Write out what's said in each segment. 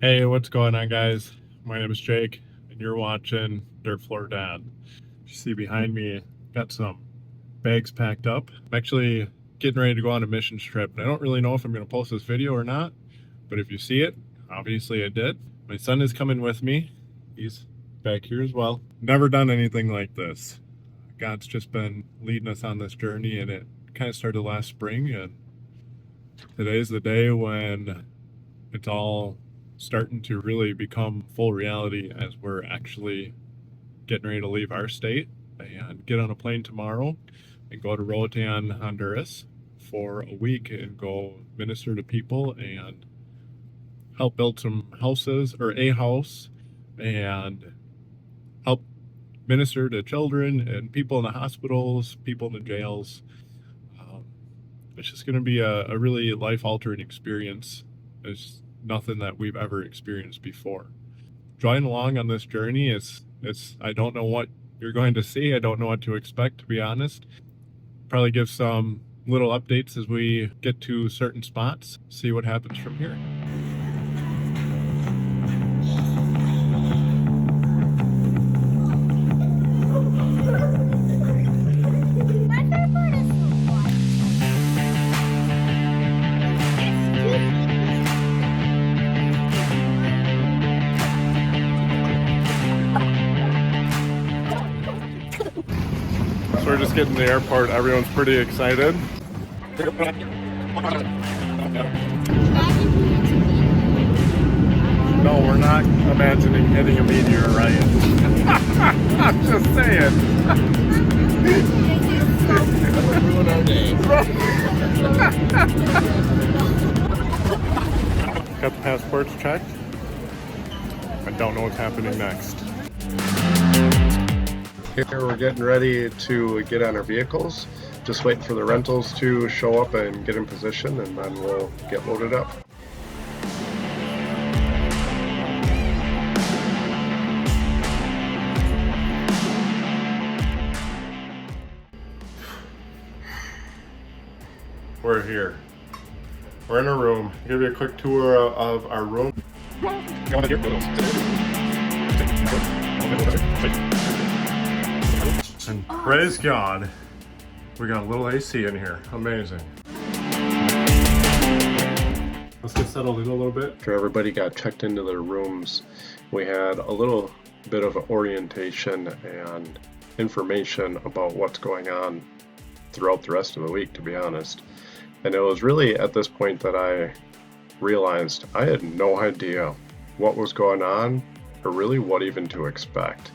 Hey, what's going on, guys? My name is Jake, and you're watching Dirt Floor Dad. You see behind me, got some bags packed up. I'm actually getting ready to go on a missions trip, and I don't really know if I'm going to post this video or not, but if you see it, obviously I did. My son is coming with me. He's back here as well. Never done anything like this. God's just been leading us on this journey, and it kind of started last spring, and today's the day when it's all starting to really become full reality as we're actually getting ready to leave our state and get on a plane tomorrow and go to Roatan, Honduras for a week and go minister to people and help build some houses or a house and help minister to children and people in the hospitals, people in the jails. It's just going to be a really life-altering experience. It's nothing that we've ever experienced before. Join along on this journey. It's I don't know what you're going to see. I don't know what to expect, to be honest. Probably give some little updates as we get to certain spots, see what happens from here. So we're just getting to the airport. Everyone's pretty excited. No, we're not imagining hitting a meteor, right? I'm just saying. Ruin our day. Got the passports checked. I don't know what's happening next. Here we're getting ready to get on our vehicles. Just waiting for the rentals to show up and get in position, and then we'll get loaded up. We're here. We're in a room. I'll give you a quick tour of our room. And praise God, we got a little AC in here. Amazing. Let's get settled in a little bit. After everybody got checked into their rooms, we had a little bit of orientation and information about what's going on throughout the rest of the week, to be honest. And it was really at this point that I realized I had no idea what was going on or really what even to expect.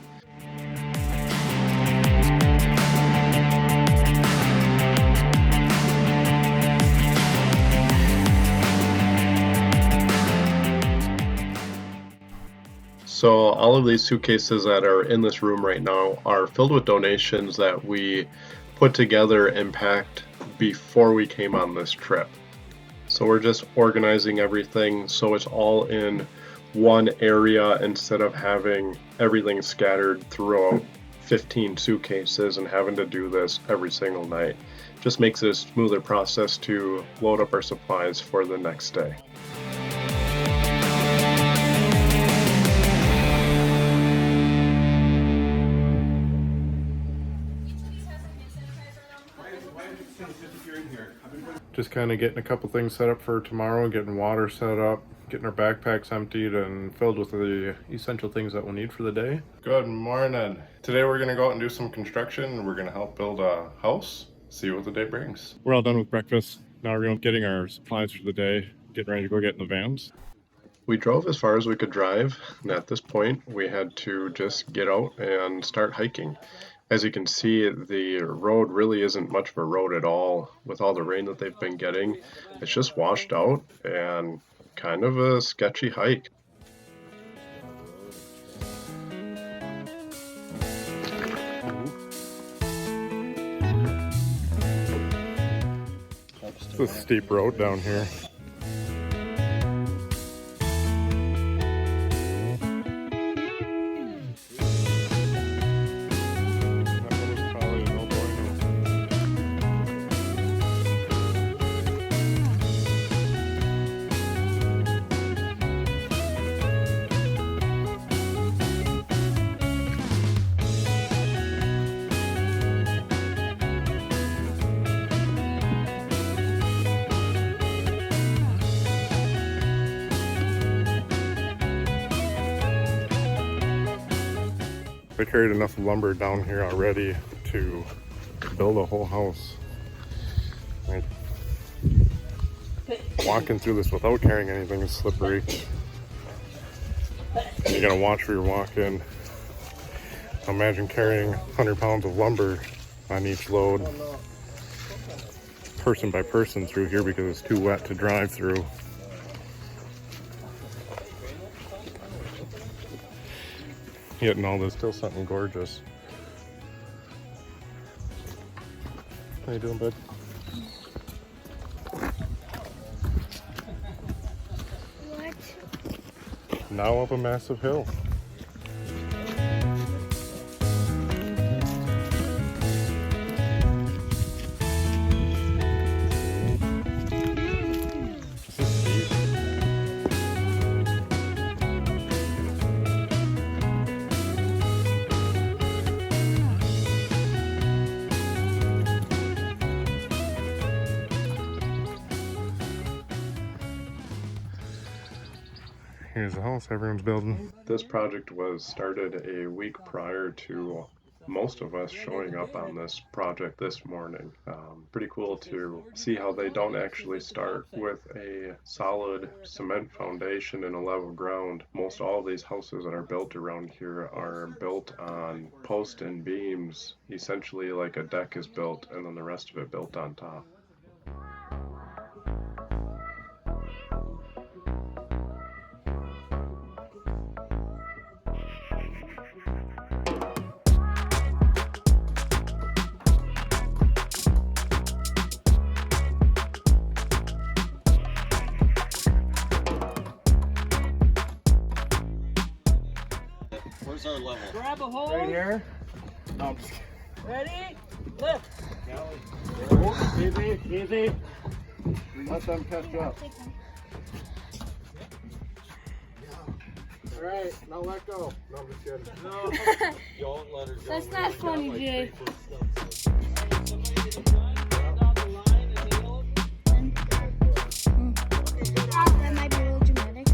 So all of these suitcases that are in this room right now are filled with donations that we put together and packed before we came on this trip. So we're just organizing everything so it's all in one area instead of having everything scattered throughout 15 suitcases and having to do this every single night. Just makes it a smoother process to load up our supplies for the next day. Just kind of getting a couple things set up for tomorrow, getting water set up, getting our backpacks emptied and filled with the essential things that we'll need for the day. Good morning. Today we're going to go out and do some construction. We're going to help build a house, see what the day brings. We're all done with breakfast. Now we're going to getting our supplies for the day, getting ready to go get in the vans. We drove as far as we could drive, and at this point we had to just get out and start hiking. As you can see, the road really isn't much of a road at all. With all the rain that they've been getting, it's just washed out and kind of a sketchy hike. It's a steep road down here. They carried enough lumber down here already to build a whole house. Like, walking through this without carrying anything is slippery. You gotta watch where you're walking. Imagine carrying 100 pounds of lumber on each load, person by person through here because it's too wet to drive through. Yet and all this, still something gorgeous. How you doing, bud? What? Now up a massive hill. Here's the house everyone's building. This project was started a week prior to most of us showing up on this project this morning. Pretty cool to see how they don't actually start with a solid cement foundation and a level ground. Most all of these houses that are built around here are built on posts and beams, essentially like a deck is built and then the rest of it built on top. Where's our level? Grab a hold. Right here. No, I'm just kidding. Ready? Lift. Easy, easy. Let them catch up. All right, now let go. No, I'm just kidding. No. Don't let her go. That's not funny, Jay. That might be a little dramatic.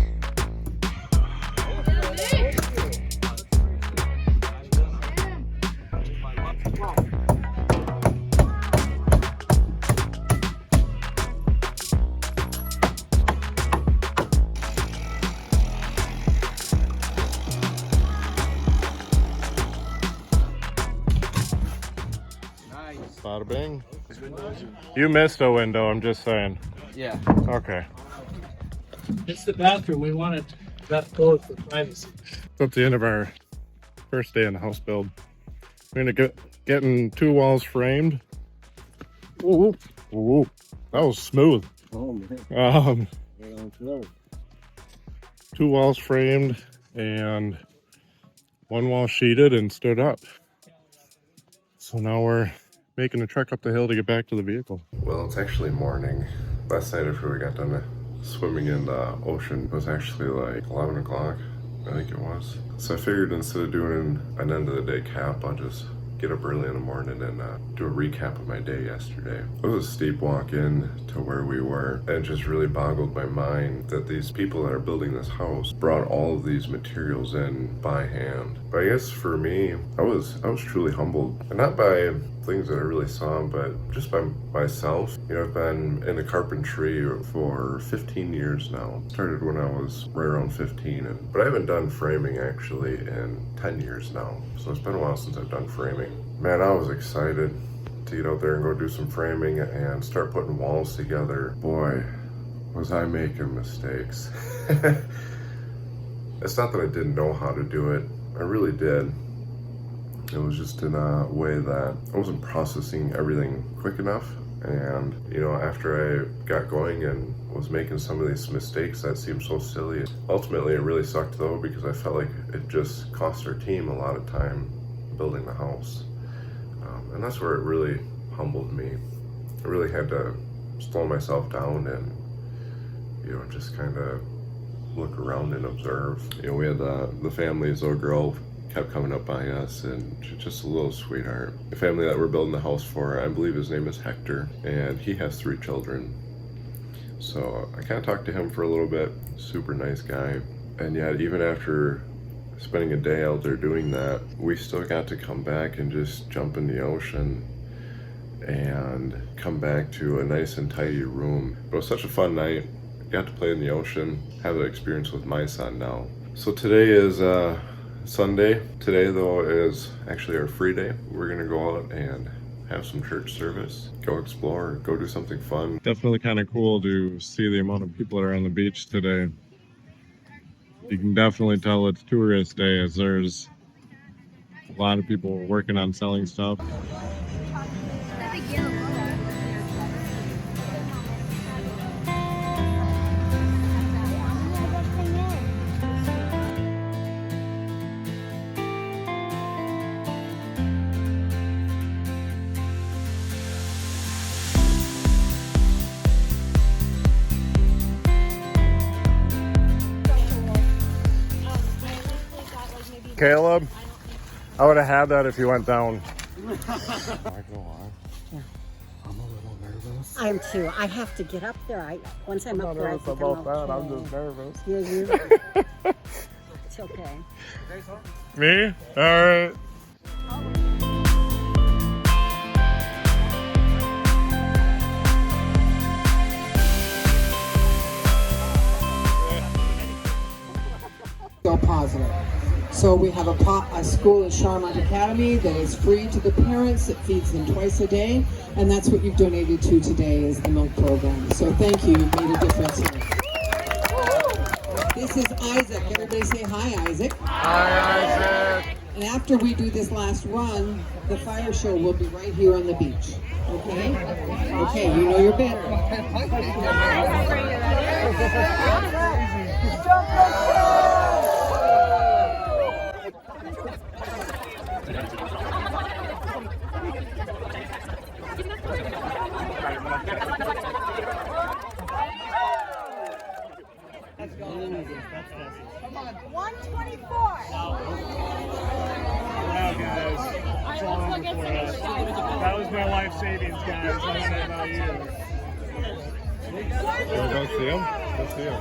Bada bing. You missed a window, I'm just saying. Yeah. Okay. It's the bathroom. We wanted that closed for privacy. That's the end of our first day in the house build. We're gonna get getting 2 walls framed. Ooh, ooh, that was smooth. Oh man. 2 walls framed and 1 wall sheeted and stood up. So now we're making a trek up the hill to get back to the vehicle. Well, it's actually morning. Last night after we got done swimming in the ocean, it was actually like 11 o'clock, I think it was. So I figured instead of doing an end of the day cap, I'll just get up early in the morning and do a recap of my day yesterday. It was a steep walk in to where we were, and it just really boggled my mind that these people that are building this house brought all of these materials in by hand. But I guess for me, I was truly humbled, and not by things that I really saw, but just by myself. You know, I've been in the carpentry for 15 years now. Started when I was right around 15, but I haven't done framing actually in 10 years now. So it's been a while since I've done framing. Man, I was excited to get out there and go do some framing and start putting walls together. Boy, was I making mistakes. It's not that I didn't know how to do it. I really did. It was just in a way that I wasn't processing everything quick enough. And, you know, after I got going and was making some of these mistakes that seemed so silly, ultimately it really sucked though, because I felt like it just cost our team a lot of time building the house. And that's where it really humbled me. I really had to slow myself down and, you know, just kind of look around and observe. You know, we had the family's little girl kept coming up by us, and just a little sweetheart. The family that we're building the house for, I believe his name is Hector, and he has 3 children. So I kind of talked to him for a little bit. Super nice guy. And yet, even after spending a day out there doing that, we still got to come back and just jump in the ocean and come back to a nice and tidy room. It was such a fun night. Got to play in the ocean, have that experience with my son now. So today is Sunday. Today though is actually our free day. We're gonna go out and have some church service, go explore, go do something fun. Definitely kind of cool to see the amount of people that are on the beach today. You can definitely tell it's tourist day as there's a lot of people working on selling stuff. Caleb, I would have had that if you went down. I am too. I have to get up there. Once I'm up there, I think I'm okay. I'm just nervous. You. It's okay. Me? All right. Go positive. So we have a school at Charmont Academy that is free to the parents. It feeds them twice a day, and that's what you've donated to today is the milk program. So thank you. You've made a difference here. This is Isaac. Everybody say hi, Isaac. Hi, Isaac. And after we do this last run, the fire show will be right here on the beach. Okay? Okay, you know your bit. That was my life savings, guys. I don't know about you. Go see him? Go see him.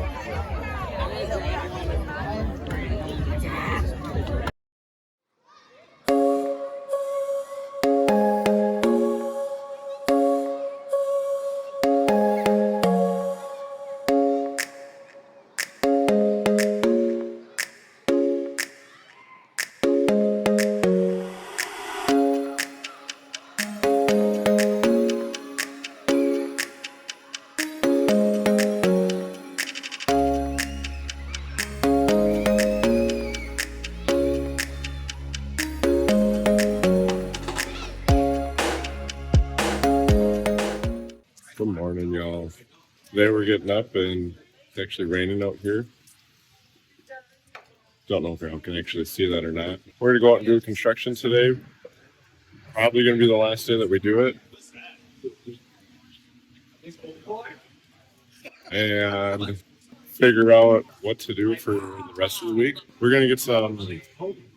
Good morning, y'all. Today we're getting up and it's actually raining out here. Don't know if y'all can actually see that or not. We're gonna go out and do construction today. Probably gonna be the last day that we do it. And figure out what to do for the rest of the week. We're gonna get some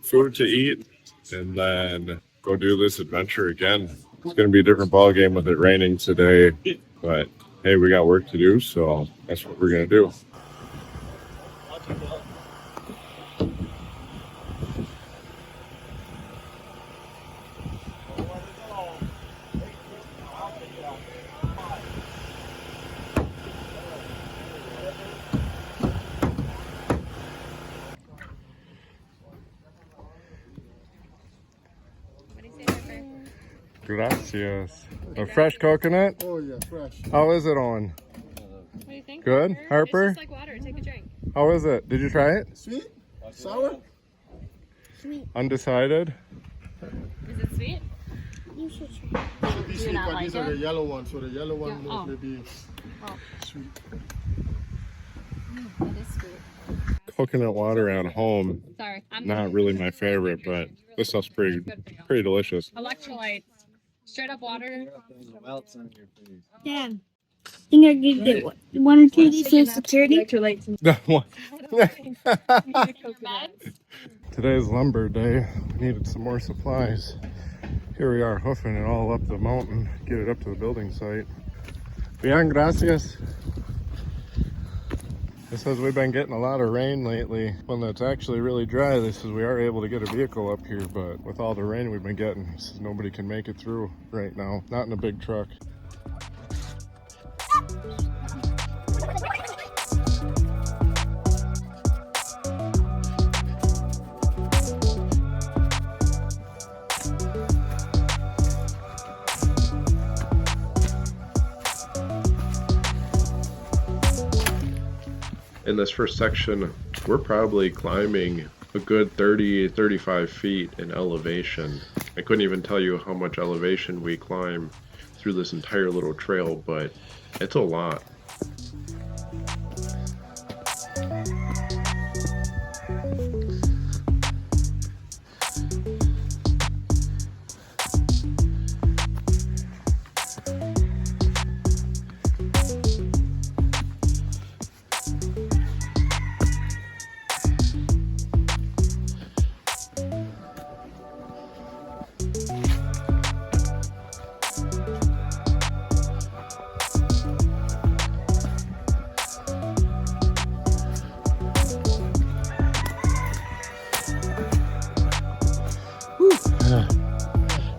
food to eat and then go do this adventure again. It's gonna be a different ball game with it raining today, but hey, we got work to do, so that's what we're gonna do. Gracias. A fresh coconut? Oh yeah, fresh. How is it on? What do you think? Good? Harper? It's just like water. Take a drink. How is it? Did you try it? Sweet? Sour? Undecided? Is it sweet? You should try. Should be sweet, not but like these are the it? yellow ones, so the yellow one Yeah. most maybe Oh. sweet. It is sweet. Coconut water at home, Sorry. I'm not really my favorite, but this stuff's pretty delicious. Electrolytes. Straight up water. Dad, think I could get one or two of these for security? Electrolytes. Today's lumber day. We needed some more supplies. Here we are hoofing it all up the mountain, get it up to the building site. Bien, gracias. It says we've been getting a lot of rain lately. When it's actually really dry, this says we are able to get a vehicle up here, but with all the rain we've been getting, it says nobody can make it through right now. Not in a big truck. In this first section, we're probably climbing a good 30-35 feet in elevation. I couldn't even tell you how much elevation we climb through this entire little trail, but it's a lot.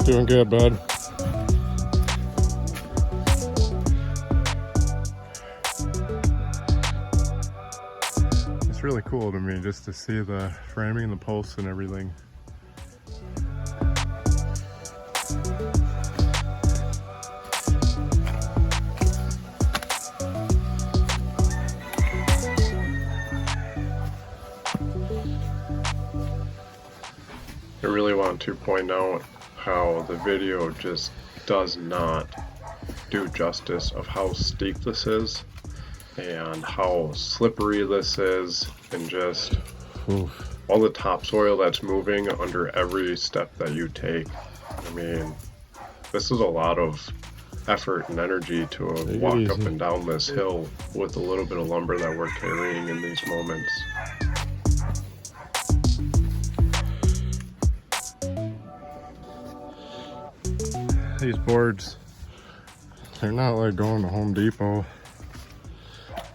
Doing good, bud. It's really cool to me just to see the framing, the posts and everything. I really want to point out how the video just does not do justice of how steep this is and how slippery this is, and just all the topsoil that's moving under every step that you take. I mean, this is a lot of effort and energy to walk up and down this hill with a little bit of lumber that we're carrying in these moments. These boards, they're not like going to Home Depot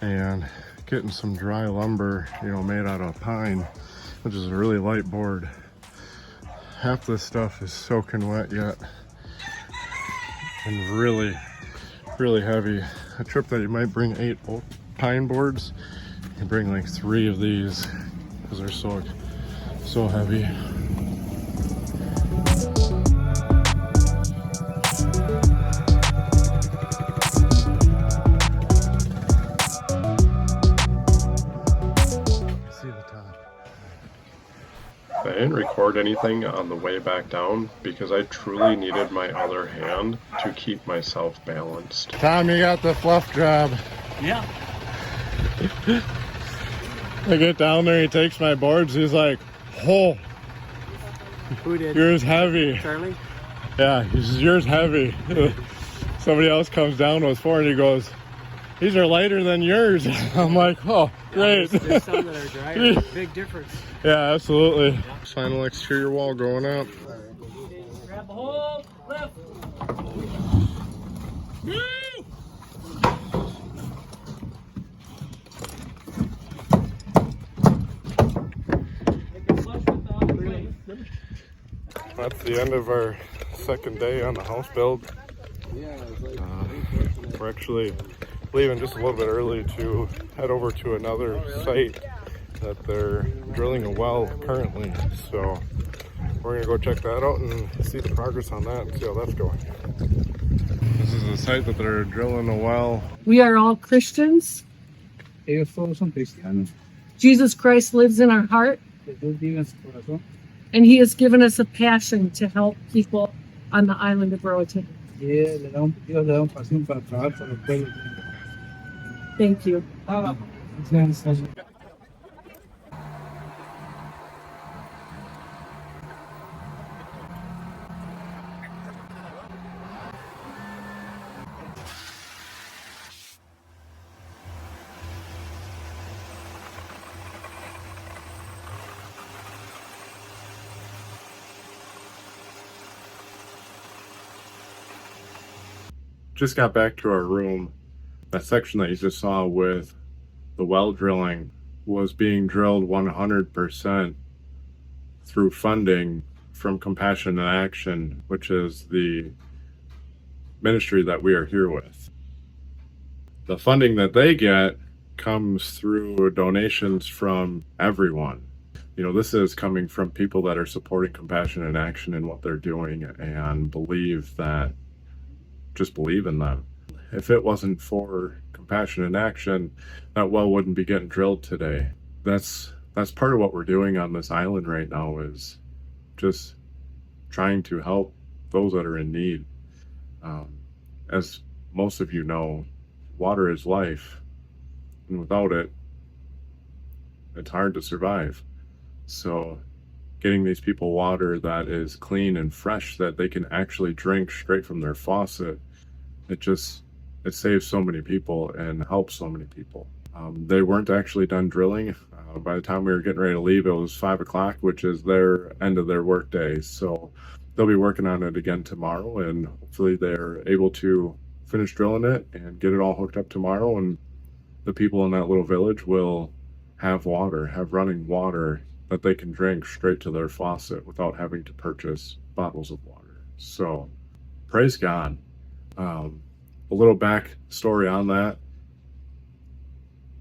and getting some dry lumber, you know, made out of pine, which is a really light board. Half this stuff is soaking wet yet and really, really heavy. A trip that you might bring 8 pine boards, you bring like 3 of these because they're so heavy. I didn't record anything on the way back down because I truly needed my other hand to keep myself balanced. Tom, you got the fluff job. Yeah. I get down there, he takes my boards, he's like, oh, Who did? yours heavy. Charlie? Yeah, he says, yours heavy. Somebody else comes down with 4 and he goes, these are lighter than yours. I'm like, oh, great. There's some that are drier. Big difference. Yeah, absolutely. Final exterior wall going up. Grab the hole, lift. That's the end of our second day on the house build. We're actually leaving just a little bit early to head over to another site that they're drilling a well currently. So we're gonna go check that out and see the progress on that and see how that's going. This is a site that they're drilling a well. We are all Christians. Ellos todos son cristianos. Jesus Christ lives in our heart, Jesús vive en su corazón. and He has given us a passion to help people on the island of Roatan. Dios le da pasión para trabajar con los pueblos. Thank you. Just got back to our room. That section that you just saw with the well drilling was being drilled 100% through funding from Compassion in Action, which is the ministry that we are here with. The funding that they get comes through donations from everyone. You know, this is coming from people that are supporting Compassion in Action and what they're doing and just believe in them. If it wasn't for Compassion in Action, that well wouldn't be getting drilled today. That's part of what we're doing on this island right now, is just trying to help those that are in need. As most of you know, water is life, and without it, it's hard to survive. So getting these people water that is clean and fresh that they can actually drink straight from their faucet, it saves so many people and helps so many people. They weren't actually done drilling. By the time we were getting ready to leave, it was 5 o'clock, which is their end of their work day. So they'll be working on it again tomorrow, and hopefully they're able to finish drilling it and get it all hooked up tomorrow, and the people in that little village will have running water that they can drink straight to their faucet without having to purchase bottles of water. So praise God. A little back story on that.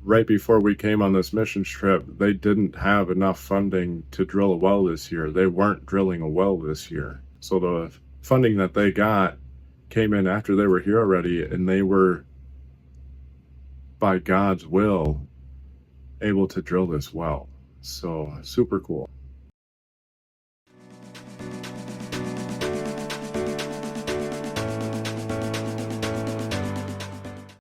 Right before we came on this mission trip, they didn't have enough funding to drill a well this year. They weren't drilling a well this year. So the funding that they got came in after they were here already, and they were, by God's will, able to drill this well. So super cool.